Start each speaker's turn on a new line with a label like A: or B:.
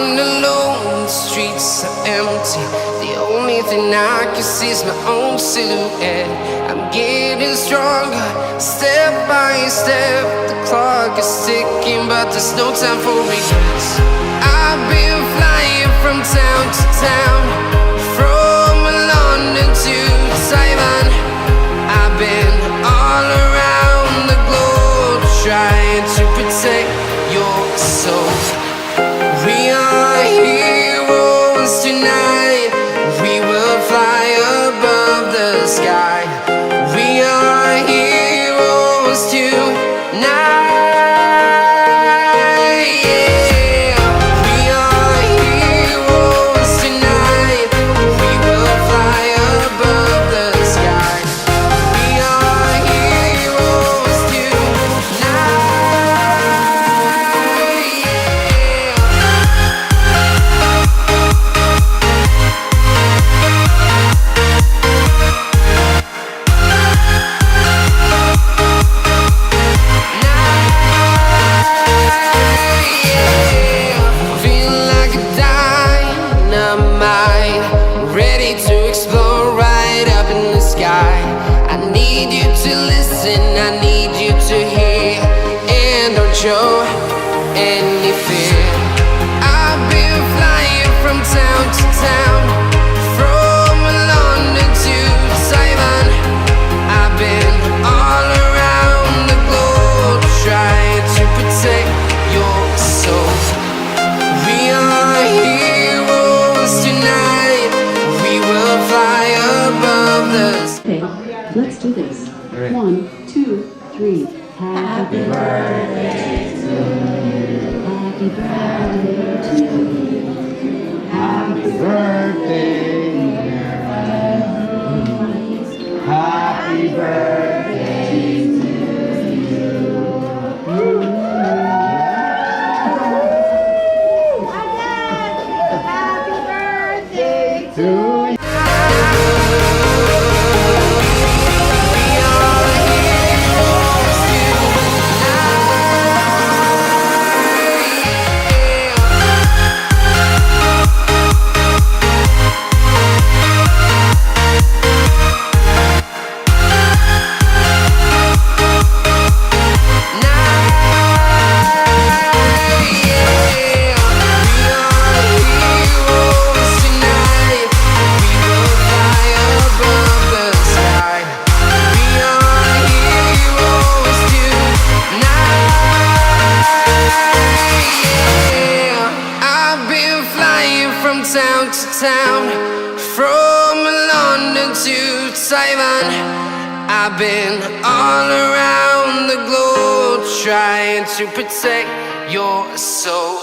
A: I'm alone, the streets are empty. The only thing I can see is my own silhouette. I'm getting stronger, step by step. The clock is ticking, but there's no time for regrets. I've been flying from town to town, from London to Taiwan. I've been all around the globe, trying to protect your soul. We are heroes tonight. We will fly above the sky. We are heroes tonight. Yeah. We are heroes tonight. We will fly above the sky. We are heroes tonight. Ready to explore right up in the sky. I need you to listen, I need you to hear, and don't show any fear. I've been flying from town to town, from London to Taiwan. I've been all around the globe, trying to protect your soul. We are heroes tonight. We will fly above the sky.
B: Okay, let's do this. 1, 2, 3. Happy birthday to you. Happy birthday to you.
C: Happy birthday, happy birthday to you. To you. Town to town, from London to Taiwan. I've been all around the globe, trying to protect your soul.